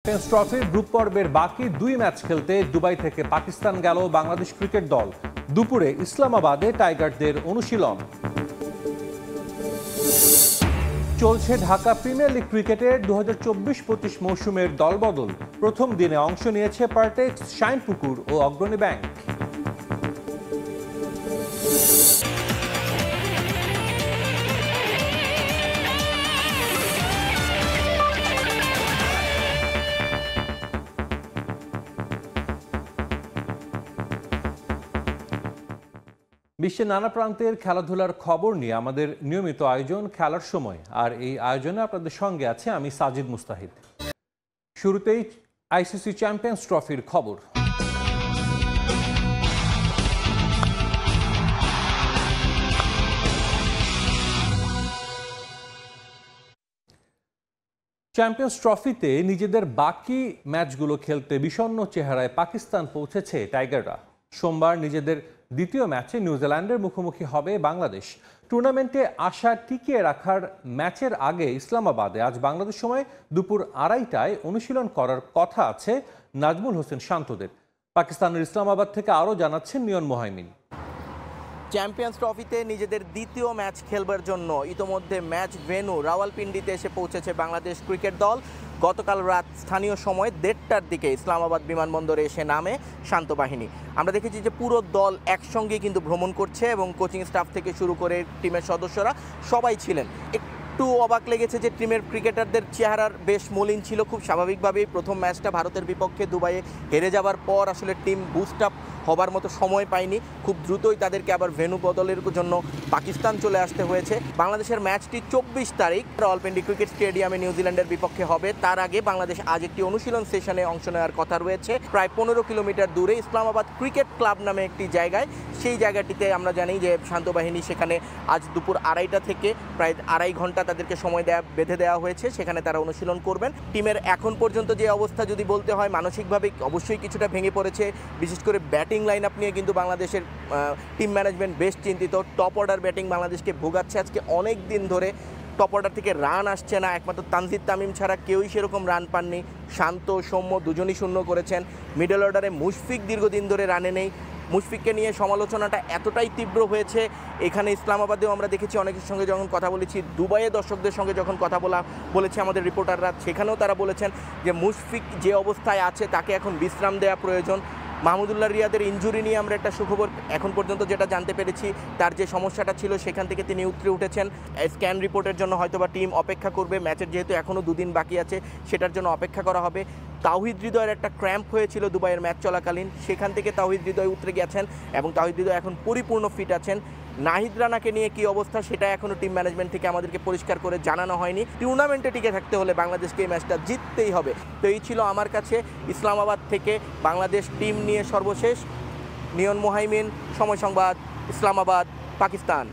Champions ট্রফির group পর্বের বাকি 2 ম্যাচ খেলতে দুবাই থেকে পাকিস্তান গেল বাংলাদেশ ক্রিকেট দল। দুপুরে ইসলামাবাদে টাইগারদের অনুশীলন চলছে। ঢাকা প্রিমিয়ার লিগ ক্রিকেটের 2024-25 মৌসুমের দলবদল। প্রথম দিনে অংশ নিয়েছে পার্টেক্স, শাইনপুকুর ও অগ্রণী ব্যাংক। বিশ্বের নানা প্রান্তের খেলাধুলার খবর নিয়ে আমাদের নিয়মিত আয়োজন খেলার সময়, আর এই আয়োজনে আপনাদের সঙ্গে আছে আমি সাজিদ মুস্তাহিদ। শুরুতেই আইসিসি চ্যাম্পিয়ন্স ট্রফির খবর। চ্যাম্পিয়ন্স ট্রফিতে নিজেদের বাকি ম্যাচগুলো খেলতে বিষণ্ণ চেহারায় পাকিস্তান পৌঁছেছে টাইগাররা। সোমবার নিজেদের দ্বিতীয় ম্যাচে নিউজিল্যান্ডের মুখোমুখি হবে বাংলাদেশ। টুর্নামেন্টে আশা টিকিয়ে রাখার ম্যাচের আগে ইসলামাবাদে আজ বাংলাদেশ সময় দুপুর 2:30টায় অনুশীলন করার কথা আছে নাজমুল হোসেন শান্তদের। পাকিস্তানের ইসলামাবাদ থেকে আরও জানাচ্ছেন নিয়ন মোহাইমিন। চ্যাম্পিয়ন্স ট্রফিতে নিজেদের দ্বিতীয় ম্যাচ খেলবার জন্য ইতোমধ্যে ম্যাচ ভেন্যু রাওয়ালপিন্ডিতে এসে পৌঁছেছে বাংলাদেশ ক্রিকেট দল। গতকাল রাত স্থানীয় সময় 1:30টার দিকে ইসলামাবাদ বিমানবন্দরে এসে নামে শান্ত বাহিনী। আমরা দেখেছি যে পুরো দল একসঙ্গে কিন্তু ভ্রমণ করছে এবং কোচিং স্টাফ থেকে শুরু করে টিমের সদস্যরা সবাই ছিলেন। একটু অবাক লেগেছে যে টিমের ক্রিকেটারদের চেহারার বেশ মলিন ছিল। খুব স্বাভাবিকভাবেই প্রথম ম্যাচটা ভারতের বিপক্ষে দুবাইয়ে হেরে যাওয়ার পর আসলে টিম বুস্ট আপ হবার মতো সময় পায়নি। খুব দ্রুতই তাদেরকে আবার ভেন্যু বদলের জন্য পাকিস্তান চলে আসতে হয়েছে। বাংলাদেশের ম্যাচটি 24 তারিখ রাওয়ালপিন্ডি ক্রিকেট স্টেডিয়ামে নিউজিল্যান্ডের বিপক্ষে হবে। তার আগে বাংলাদেশ আজ একটি অনুশীলন সেশনে অংশ নেওয়ার কথা রয়েছে প্রায় 15 কিলোমিটার দূরে ইসলামাবাদ ক্রিকেট ক্লাব নামে একটি জায়গায়। সেই জায়গাটিতে আমরা জানি যে শান্ত বাহিনী সেখানে আজ দুপুর 2:30 থেকে প্রায় 2.5 ঘন্টা তাদেরকে সময় বেঁধে দেওয়া হয়েছে। সেখানে তারা অনুশীলন করবেন। টিমের এখন পর্যন্ত যে অবস্থা যদি বলতে হয়, মানসিকভাবে অবশ্যই কিছুটা ভেঙে পড়েছে। বিশেষ করে ব্যাটিং লাইন আপ নিয়ে কিন্তু বাংলাদেশের টিম ম্যানেজমেন্ট বেশ চিন্তিত। টপ অর্ডার ব্যাটিং বাংলাদেশকে ভোগাচ্ছে। আজকে অনেক দিন ধরে টপ অর্ডার থেকে রান আসছে না। একমাত্র তানজিদ তামিম ছাড়া কেউই সেরকম রান পাননি। শান্ত, সৌম্য দুজনই শূন্য করেছেন। মিডল অর্ডারে মুশফিক দীর্ঘদিন ধরে রানে নেই। মুশফিককে নিয়ে সমালোচনাটা এতটাই তীব্র হয়েছে, এখানে ইসলামাবাদেও আমরা দেখেছি অনেকের সঙ্গে যখন কথা বলেছি, দুবাইয়ে দর্শকদের সঙ্গে যখন কথা বলেছে আমাদের রিপোর্টাররা, সেখানেও তারা বলেছেন যে মুশফিক যে অবস্থায় আছে তাকে এখন বিশ্রাম দেওয়া প্রয়োজন। মাহমুদুল্লাহ রিয়াদের ইনজুরি নিয়ে আমরা একটা সুখবর এখন পর্যন্ত যেটা জানতে পেরেছি, তার যে সমস্যাটা ছিল সেখান থেকে তিনি উতরে উঠেছেন। স্ক্যান রিপোর্টের জন্য হয়তোবা টিম অপেক্ষা করবে। ম্যাচের যেহেতু এখনও 2 দিন বাকি আছে, সেটার জন্য অপেক্ষা করা হবে। তাওহিদ হৃদয়ের একটা ক্র্যাম্প হয়েছিল দুবাইয়ের ম্যাচ চলাকালীন, সেখান থেকে তাওহিদ হৃদয় উতরে গেছেন এবং তাওহিদ হৃদয় এখন পরিপূর্ণ ফিট আছেন। নাহিদ রানাকে নিয়ে কি অবস্থা সেটা এখনও টিম ম্যানেজমেন্ট থেকে আমাদেরকে পরিষ্কার করে জানানো হয়নি। টুর্নামেন্টে টিকে থাকতে হলে বাংলাদেশকে এই ম্যাচটা জিততেই হবে। তো এই ছিল আমার কাছে ইসলামাবাদ থেকে বাংলাদেশ টিম নিয়ে সর্বশেষ। নিয়ন মোহাইমিন, সময় সংবাদ, Islamabad, Pakistan.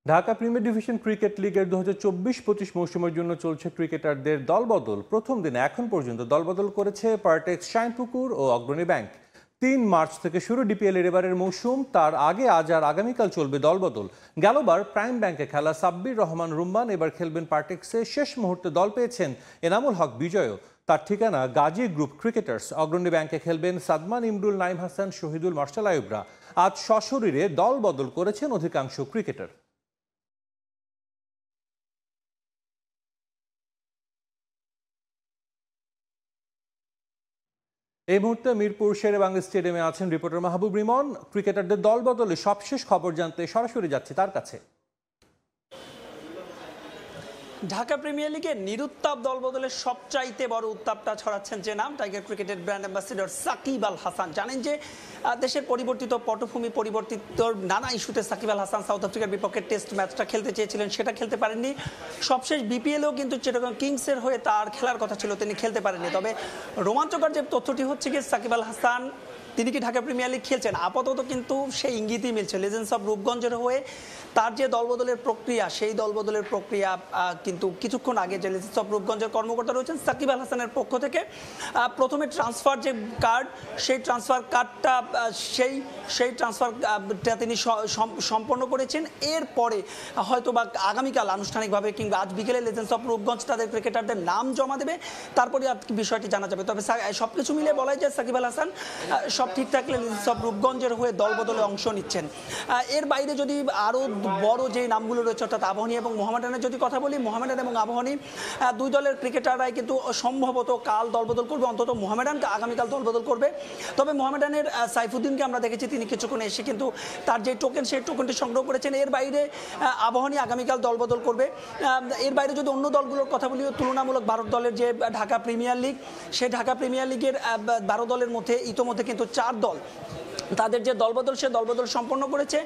Dhaka premier division cricket লিগের 2024-25 মৌসুমের জন্য চলছে ক্রিকেটারদের দলবদল। প্রথম দিনে এখন পর্যন্ত দলবদল করেছে পার্টেক্স, শাইনপুকুর ও অগ্রণী ব্যাংক। 3 মার্চ থেকে শুরু ডিপিএল এর এবারের মৌসুম। তার আগে আজ আর আগামীকাল চলবে দলবদল। গেলবার প্রাইম ব্যাংকে খেলা সাব্বির রহমান রুম্মান এবার খেলবেন পার্টেক্সে। শেষ মুহূর্তে দল পেয়েছেন এনামুল হক বিজয়ও। তার ঠিকানা গাজী গ্রুপ ক্রিকেটার্স। অগ্রণী ব্যাংকে খেলবেন সাদমান, ইমরুল, নাইম হাসান, শহীদুল, মার্শাল আইয়ুবরা। আজ সশরীরে দল বদল করেছেন অধিকাংশ ক্রিকেটার। এই মুহূর্তে মিরপুর শেরেবাংলা স্টেডিয়ামে আছেন রিপোর্টার মাহবুব রিমন। ক্রিকেটারদের দল বদলে সবশেষ খবর জানতে সরাসরি যাচ্ছে তার কাছে। ঢাকা প্রিমিয়ার লিগে নিরুত্তাপ দলবদলের সবচাইতে বড় উত্তাপটা ছড়াচ্ছেন যে নাম, টাইগার ক্রিকেটের ব্র্যান্ড অ্যাম্বাসেডর সাকিব আল হাসান। জানেন যে দেশের পরিবর্তিত পটভূমি, পরিবর্তিত নানা ইস্যুতে সাকিব আল হাসান সাউথ আফ্রিকার বিপক্ষে টেস্ট ম্যাচটা খেলতে চেয়েছিলেন, সেটা খেলতে পারেননি। সবশেষ বিপিএলেও কিন্তু চিটাগং কিংসের হয়ে তার খেলার কথা ছিল, তিনি খেলতে পারেননি। তবে রোমাঞ্চকর যে তথ্যটি হচ্ছে কি, সাকিব আল হাসান তিনি কি ঢাকা প্রিমিয়ার লিগ খেলছেন? আপাতত কিন্তু সেই ইঙ্গিতই মিলছে। লেজেন্ডস অফ রূপগঞ্জের হয়ে তার যে দলবদলের প্রক্রিয়া, সেই দলবদলের প্রক্রিয়া কিন্তু কিছুক্ষণ আগে যে লেজেন্ডস অফ রূপগঞ্জের কর্মকর্তা রয়েছেন সাকিব আল হাসানের পক্ষ থেকে প্রথমে ট্রান্সফার যে কার্ড, সেই ট্রান্সফার কার্ডটা সেই ট্রান্সফারটা তিনি সম্পন্ন করেছেন। এরপরে হয়তো বা আগামীকাল আনুষ্ঠানিকভাবে কিংবা আজ বিকেলে লেজেন্ডস অফ রূপগঞ্জ তাদের ক্রিকেটারদের নাম জমা দেবে, তারপরে আর বিষয়টি জানা যাবে। তবে সবকিছু মিলে বলা যায় সাকিব আল হাসান সব ঠিক থাকলে লেজেন্ডস অফ রূপগঞ্জের হয়ে দলবদলে অংশ নিচ্ছেন। এর বাইরে যদি আরও বড় যে নামগুলো রয়েছে অর্থাৎ আবাহনী এবং মোহামেডানের যদি কথা বলি, মোহামেডান এবং আবাহনী দুই দলের ক্রিকেটাররাই কিন্তু সম্ভবত কাল দলবদল করবে, অন্তত মোহামেডানকে আগামীকাল দলবদল করবে। তবে মোহামেডানের সাইফুদ্দিনকে আমরা দেখেছি তিনি কিছুক্ষণ এসে কিন্তু তার যে টোকেন সেই টোকেনটি সংগ্রহ করেছেন। এর বাইরে আবাহনী আগামীকাল দলবদল করবে। এর বাইরে যদি অন্য দলগুলোর কথা বলি, তুলনামূলক 12 দলের যে ঢাকা প্রিমিয়ার লিগ, সেই ঢাকা প্রিমিয়ার লিগের 12 দলের মধ্যে ইতোমধ্যে কিন্তু 4 দল তাদের যে দলবদল সে দলবদল সম্পন্ন করেছে।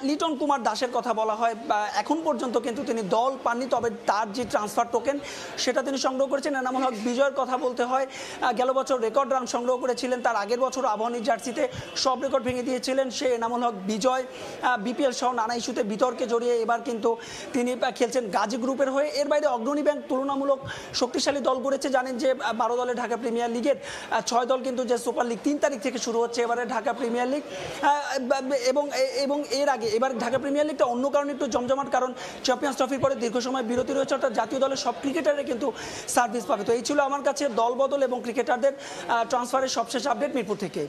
লিটন কুমার দাসের কথা বলা হয়, এখন পর্যন্ত কিন্তু তিনি দল পাননি, তবে তার যে ট্রান্সফার টোকেন সেটা তিনি সংগ্রহ করেছেন। এনামুল হক বিজয়ের কথা বলতে হয়, গেল বছর রেকর্ড রান সংগ্রহ করেছিলেন, তার আগের বছর আবাহনীর জার্সিতে সব রেকর্ড ভেঙে দিয়েছিলেন সে এনামুল হক বিজয়। বিপিএল সহ নানা ইস্যুতে বিতর্কে জড়িয়ে এবার কিন্তু তিনি খেলছেন গাজী গ্রুপের হয়ে। এর বাইরে অগ্রণী ব্যাংক তুলনামূলক শক্তিশালী দল করেছে। জানেন যে 12 দলের ঢাকা প্রিমিয়ার লিগের 6 দল কিন্তু যে সুপার লিগ 3 তারিখ থেকে শুরু হচ্ছে এবারে ঢাকা প্রিমিয়ার লিগ, এবং এর আগে এবার ঢাকা প্রিমিয়ার লিগটা অন্য কারণে একটু জমজমাট, কারণ চ্যাম্পিয়ন্স ট্রফির পরে দীর্ঘ সময় বিরতি রয়েছে, অর্থাৎ জাতীয় দলের সব ক্রিকেটাররা কিন্তু সার্ভিস পাবে। তো এই ছিল আমার কাছে দলবদল এবং ক্রিকেটারদের ট্রান্সফারের সবশেষ আপডেট মিরপুর থেকে।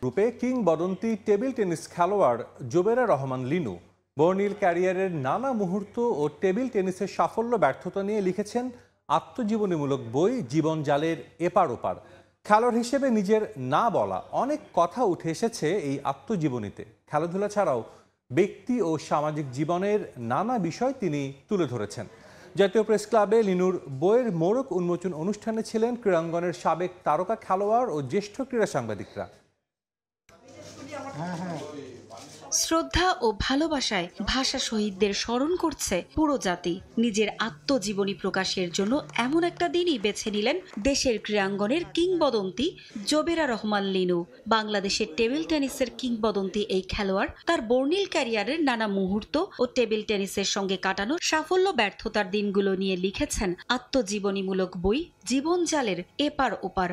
গ্রুপে কিংবদন্তি টেবিল টেনিস খেলোয়াড় জোবেরা রহমান লিনু বর্ণিল ক্যারিয়ারের নানা মুহূর্ত ও টেবিল টেনিসের সাফল্য ব্যর্থতা নিয়ে লিখেছেন আত্মজীবনীমূলক বই জীবন জালের এপার ওপার। খেলোয়াড় হিসেবে নিজের না বলা অনেক কথা উঠে এসেছে এই আত্মজীবনীতে। খেলাধুলা ছাড়াও ব্যক্তি ও সামাজিক জীবনের নানা বিষয় তিনি তুলে ধরেছেন। জাতীয় প্রেস ক্লাবে লিনুর বইয়ের মোড়ক উন্মোচন অনুষ্ঠানে ছিলেন ক্রীড়াঙ্গনের সাবেক তারকা খেলোয়াড় ও জ্যেষ্ঠ ক্রীড়া সাংবাদিকরা। শ্রদ্ধা ও ভালোবাসায় ভাষা শহীদদের স্মরণ করছে পুরো জাতি। নিজের আত্মজীবনী প্রকাশের জন্য এমন একটা দিনই বেছে নিলেন দেশের ক্রীড়াঙ্গনের কিংবদন্তি জোবেরা রহমান লিনু। বাংলাদেশের টেবিল টেনিসের কিংবদন্তি এই খেলোয়াড় তার বর্ণিল ক্যারিয়ারের নানা মুহূর্ত ও টেবিল টেনিসের সঙ্গে কাটানো সাফল্য ব্যর্থতার দিনগুলো নিয়ে লিখেছেন আত্মজীবনীমূলক বই জীবন জালের এপার ওপার।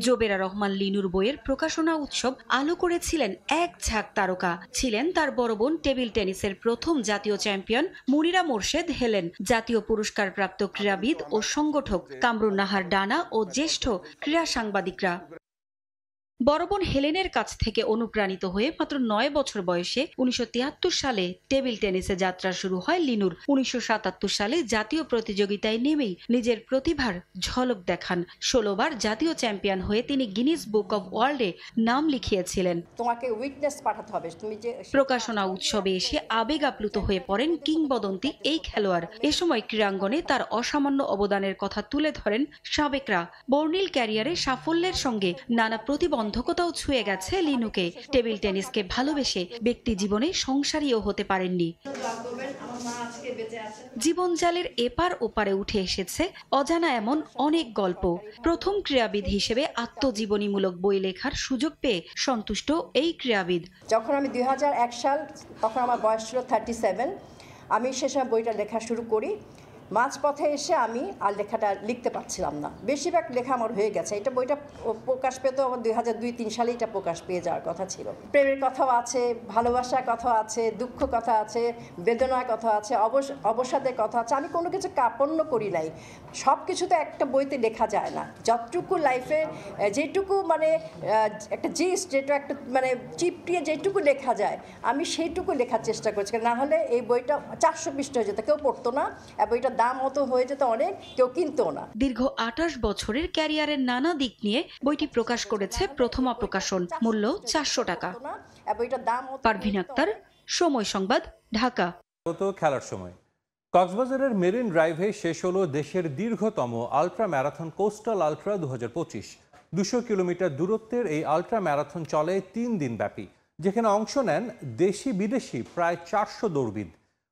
জোবেরা রহমান লিনুর বইয়ের প্রকাশনা উৎসব আলো করেছিলেন এক ঝাঁক তারকা। ছিলেন তার বড় বোন টেবিল টেনিসের প্রথম জাতীয় চ্যাম্পিয়ন মুনিরা মোরশেদ হেলেন, জাতীয় পুরস্কারপ্রাপ্ত ক্রীড়াবিদ ও সংগঠক কামরুন নাহার ডানা ও জ্যেষ্ঠ ক্রীড়া সাংবাদিকরা। বড় বোন হেলেনের কাছ থেকে অনুপ্রাণিত হয়ে মাত্র 9 বছর বয়সে 1973 সালে টেবিল টেনিসে যাত্রা শুরু হয় লিনুর। 1977 সালে জাতীয় প্রতিযোগিতায় নেমেই নিজের প্রতিভার ঝলক দেখান। 16 বার জাতীয় চ্যাম্পিয়ন হয়ে তিনি গিনিস বুক অব ওয়ার্ল্ডে নাম লিখিয়েছিলেন। তোমাকে উইটনেস পাঠাতে হবে। তুমি যে প্রকাশনা উৎসবে এসে আবেগ আপ্লুত হয়ে পড়েন কিংবদন্তি এই খেলোয়াড়। এ সময় ক্রীড়াঙ্গনে তার অসামান্য অবদানের কথা তুলে ধরেন সাবেকরা। বর্ণিল ক্যারিয়ারে সাফল্যের সঙ্গে নানা প্রতিবন্ধকতাও ছুঁয়ে গেছে লিনুকে। টেবিল টেনিসকে ভালোবেসে ব্যক্তি জীবনে সংসারীও হতে পারেননি। জীবন জালের এপার ওপারে উঠে এসেছে অজানা এমন অনেক গল্প। প্রথম ক্রীড়াবিদ হিসেবে আত্মজীবনীমূলক বই লেখার সুযোগ পেয়ে সন্তুষ্ট এই ক্রীড়াবিদ। যখন আমি 2001 সাল, তখন আমার বয়স ছিল 37। আমি সে সময় বইটা লেখা শুরু করি। মাঝপথে এসে আমি আর লেখাটা লিখতে পারছিলাম না। বেশিরভাগ লেখা আমার হয়ে গেছে। এটা বইটা প্রকাশ পেত আমার 2002-03 সালে এটা প্রকাশ পেয়ে যাওয়ার কথা ছিল। প্রেমের কথাও আছে, ভালোবাসার কথা আছে, দুঃখ কথা আছে, বেদনার কথা আছে, অবসাদের কথা আছে। আমি কোনো কিছু কাপন্ন করি নাই। সব কিছু তো একটা বইতে লেখা যায় না। যতটুকু লাইফে যেটুকু মানে একটা জিস্ট, যেটা একটা মানে চিপটিয়ে যেটুকু লেখা যায় আমি সেইটুকু লেখার চেষ্টা করছি। না হলে এই বইটা 400 পৃষ্ঠা হয়ে যেত, কেউ পড়তো না। বইটা দাম অত হয়ে যেত অনেক, কেউ কিনতো না। দীর্ঘ 28 বছরের ক্যারিয়ারের নানা দিক নিয়ে বইটি প্রকাশ করেছে প্রথমা প্রকাশন। মূল্য 400 টাকা। পারভিন আক্তার, সময় সংবাদ, ঢাকা। খেলার সময় কক্সবাজারের মেরিন ড্রাইভে শেষ হলো দেশের দীর্ঘতম ultra marathon coastal ultra 2025। 200 kilometre দূরত্বের এই আলট্রা ম্যারাথন চলে 3 দিন ব্যাপী, যেখানে অংশ নেন দেশি বিদেশি প্রায় 400 দৌড়বিদ।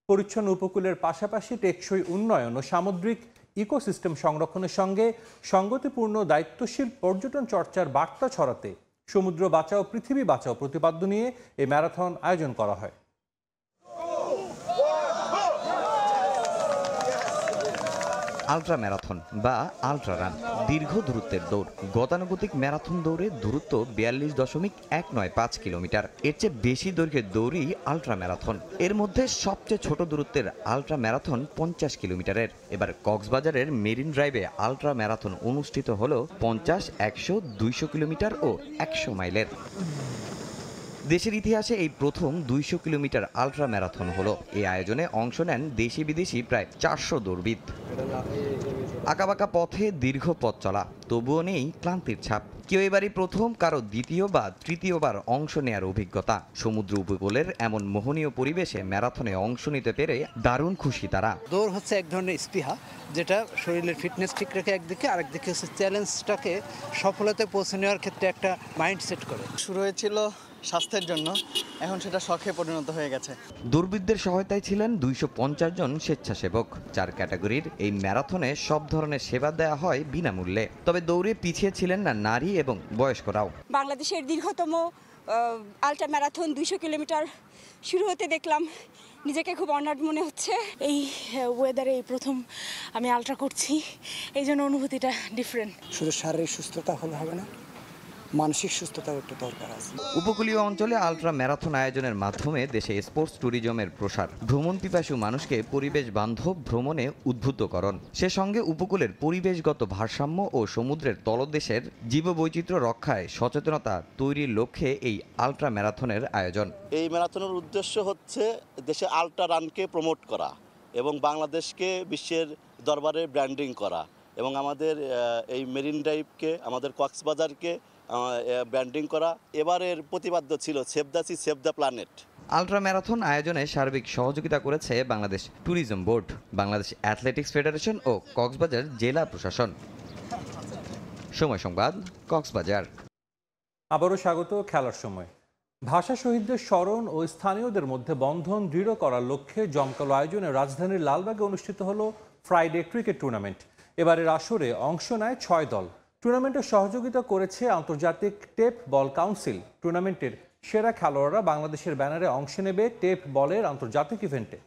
পরিচ্ছন্ন উপকূলের পাশাপাশি টেকসই উন্নয়ন ও সামুদ্রিক ইকোসিস্টেম সংরক্ষণের সঙ্গে সঙ্গতিপূর্ণ দায়িত্বশীল পর্যটন চর্চার বার্তা ছড়াতে সমুদ্র বাঁচাও পৃথিবী বাঁচাও প্রতিপাদ্য নিয়ে এই ম্যারাথন আয়োজন করা হয়। আলট্রা ম্যারাথন বা আলট্রা রান দীর্ঘ দূরত্বের দৌড়। গতানুগতিক ম্যারাথন দৌড়ে দূরত্ব 42.195 কিলোমিটার। এর চেয়ে বেশি দৈর্ঘ্যের দৌড়ই আলট্রা ম্যারাথন। এর মধ্যে সবচেয়ে ছোট দূরত্বের আলট্রা ম্যারাথন 50 কিলোমিটারের। এবার কক্সবাজারের মেরিন ড্রাইভে আলট্রা ম্যারাথন অনুষ্ঠিত হলো 50, 100, 200 কিলোমিটার ও 100 মাইলের। দেশের ইতিহাসে এই প্রথম 200 কিলোমিটার আলট্রা ম্যারাথন হলো। এই আয়োজনে অংশ নেন দেশি বিদেশি প্রায় 400 দৌড়বিদ। আঁকাবাঁকা পথে দীর্ঘ পথ চলা, তবুও নেই ক্লান্তির ছাপ। কেউ এবারই প্রথম, কারো দ্বিতীয় বা তৃতীয়বার অংশ নেয়ার অভিজ্ঞতা। সমুদ্র উপকূলের এমন মোহনীয় পরিবেশে ম্যারাথনে অংশ নিতে পেরে দারুণ খুশি তারা। দৌড় হচ্ছে এক ধরনের স্পৃহা, যেটা শরীরের ফিটনেস ঠিক রেখে একদিকে, আরেকদিকে হচ্ছে চ্যালেঞ্জটাকে সফলতায় পৌঁছে নেওয়ার ক্ষেত্রে একটা মাইন্ড সেট করে। শুরু হয়েছিল স্বাস্থ্যের জন্য, এখন সেটা শখে পরিণত হয়ে গেছে। দুর্বৃত্তদের সহায়তায় ছিলেন 250 জন স্বেচ্ছাসেবক। 4 ক্যাটাগরির এই ম্যারাথনে সব ধরনের সেবা দেওয়া হয় বিনামূল্যে। তবে দৌড়ে পিছিয়ে ছিলেন না নারী এবং বয়স্করাও। বাংলাদেশের দীর্ঘতম আলট্রা ম্যারাথন 200 কিলোমিটার শুরু হতে দেখলাম, নিজেকে খুব অনার্ড মনে হচ্ছে। এই ওয়েদারে এই প্রথম আমি আলট্রা করছি, এই জন্য অনুভূতিটা ডিফারেন্ট। শুধু শারীরিক সুস্থতা হলে হবে না, মানসিক সুস্থতাও একটু দরকার আছে। উপকূলীয় অঞ্চলে আলট্রা ম্যারাথন আয়োজনের মাধ্যমে দেশে স্পোর্টস ট্যুরিজমের প্রসার, ভ্রমণ পিপাসু মানুষকে পরিবেশ বান্ধব ভ্রমণে উদ্বুদ্ধকরণ, সে সঙ্গে উপকূলের পরিবেশগত ভারসাম্য ও সমুদ্রের তলদেশের জীববৈচিত্র্য রক্ষায় সচেতনতা তৈরির লক্ষ্যে এই আলট্রা ম্যারাথনের আয়োজন। এই ম্যারাথনের উদ্দেশ্য হচ্ছে দেশে আলট্রা রানকে প্রমোট করা এবং বাংলাদেশকে বিশ্বের দরবারে ব্র্যান্ডিং করা এবং আমাদের এই মেরিন ড্রাইভকে, আমাদের কক্সবাজারকে ব্র্যান্ডিং করা। এবারের প্রতিপাদ্য ছিল save the sea, save the planet. Ultra marathon আয়োজনে সার্বিক সহযোগিতা করেছে Bangladesh tourism board, Bangladesh athletics federation ও কক্সবাজার জেলা প্রশাসন। সময় সংবাদ, কক্সবাজার। আবারও স্বাগত খেলার সময়। ভাষা শহীদদের স্মরণ ও স্থানীয়দের মধ্যে বন্ধন দৃঢ় করার লক্ষ্যে জমকালো আয়োজনে রাজধানীর লালবাগে অনুষ্ঠিত হলো ফ্রাইডে ক্রিকেট টুর্নামেন্ট। এবারের আসরে অংশ নেয় 6 দল। টুর্নামেন্টে সহযোগিতা করেছে আন্তর্জাতিক টেপ বল কাউন্সিল। টুর্নামেন্টের সেরা খেলোয়াড়রা বাংলাদেশের ব্যানারে অংশ নেবে টেপ বলের আন্তর্জাতিক ইভেন্টে।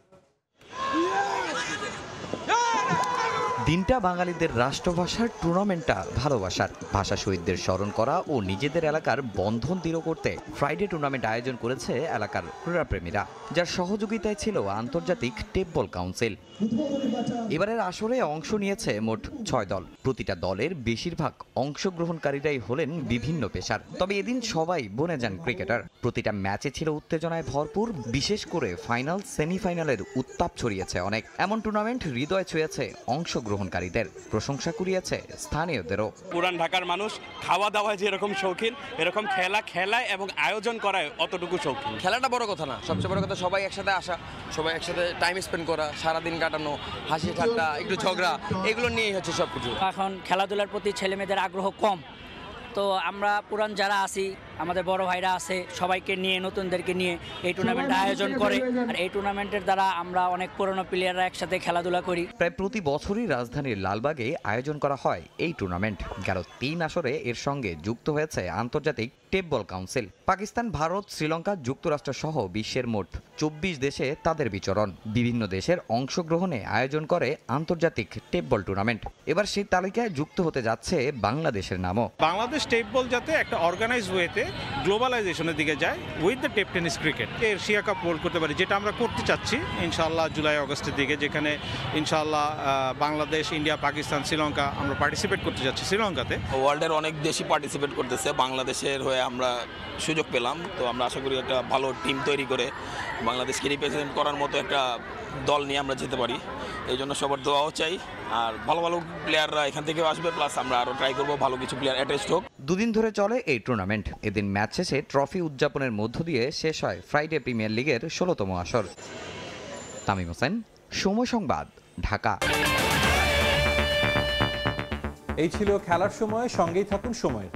দিনটা বাঙালিদের রাষ্ট্রভাষার, টুর্নামেন্টটা ভালোবাসার। ভাষা শহীদদের স্মরণ করা ও নিজেদের এলাকার বন্ধন দৃঢ় করতে ফ্রাইডে টুর্নামেন্ট আয়োজন করেছে এলাকার ক্রীড়াপ্রেমীরা, যার সহযোগিতায় ছিল আন্তর্জাতিক টেপ বল কাউন্সিল। এবারের আসরে অংশ নিয়েছে মোট 6 দল। প্রতিটা দলের বেশিরভাগ অংশগ্রহণকারীরাই হলেন বিভিন্ন পেশার, তবে এদিন সবাই বনে যান ক্রিকেটার। প্রতিটা ম্যাচে ছিল উত্তেজনায় ভরপুর, বিশেষ করে ফাইনাল সেমিফাইনালের উত্তাপ ছড়িয়েছে অনেক। এমন টুর্নামেন্ট হৃদয় ছুঁয়েছে অংশগ্রহণকারীদের, প্রশংসা কুড়িয়েছে স্থানীয়দেরও। পুরান ঢাকার মানুষ খাওয়া দাওয়ায় যেরকম শৌখিন, এরকম খেলায় এবং আয়োজন করায় অতটুকু শৌখিন। খেলাটা বড় কথা না, সবচেয়ে বড় কথা সবাই একসাথে আসা, সবাই একসাথে টাইম স্পেন্ড করা, সারাদিন কাটানো, হাসি ঠাট্টা, একটু ঝগড়া, এগুলো নিয়েই হচ্ছে সবকিছু। এখন খেলাধুলার প্রতি ছেলেমেয়েদের আগ্রহ কম, তো আমরা পুরান যারা আছি, আমাদের বড় ভাইরা আছে, সবাইকে নিয়ে, নতুনদেরকে নিয়ে এই টুর্নামেন্ট আয়োজন করে। আর এই টুর্নামেন্টের দ্বারা আমরা অনেক পুরনো প্লেয়াররা একসাথে খেলাধুলা করি। প্রায় প্রতি বছরই রাজধানীর লালবাগে আয়োজন করা হয় এই টুর্নামেন্ট। গেল 3 আসরে এর সঙ্গে যুক্ত হয়েছে আন্তর্জাতিক টেপ বল কাউন্সিল। পাকিস্তান, ভারত, শ্রীলঙ্কা, যুক্তরাষ্ট্র সহ বিশ্বের মোট 24 দেশে তাদের বিচরণ। বিভিন্ন দেশের অংশগ্রহণে আয়োজন করে আন্তর্জাতিক টেপ বল টুর্নামেন্ট। এবার সেই তালিকায় যুক্ত হতে যাচ্ছে বাংলাদেশের নামও। বাংলাদেশ টেপ বল যাতে একটা অর্গানাইজ ওয়েতে গ্লোবালাইজেশনের দিকে যায় with the tape tennis cricket, Asia cup hold করতে পারি, যেটা আমরা করতে চাচ্ছি ইনশাআল্লাহ জুলাই আগস্টের দিকে, যেখানে ইনশাআল্লাহ বাংলাদেশ, ইন্ডিয়া, পাকিস্তান, শ্রীলঙ্কা আমরা পার্টিসিপেট করতে যাচ্ছি। শ্রীলঙ্কাতে ওয়ার্ল্ডের অনেক দেশই পার্টিসিপেট করতেছে, বাংলাদেশের হয়ে আমরা সুযোগ পেলাম, তো আমরা আশা করি একটা ভালো টিম তৈরি করে বাংলাদেশকে রিপ্রেজেন্ট করার মতো একটা দল নিয়ে আমরা যেতে পারি। এই জন্য সবার দোয়াও চাই, আর ভালো ভালো প্লেয়াররা এখান থেকেও আসবে, প্লাস আমরা আরও ট্রাই করবো ভালো কিছু প্লেয়ার অ্যাটাচড হোক। 2 দিন ধরে চলে এই টুর্নামেন্ট। এদিন ম্যাচ শেষে ট্রফি উদযাপনের মধ্য দিয়ে শেষ হয় ফ্রাইডে প্রিমিয়ার লিগের 16তম আসর। তামিম হোসেন, সময় সংবাদ, ঢাকা। এই ছিল খেলার সময়, সঙ্গেই থাকুন সময়ের।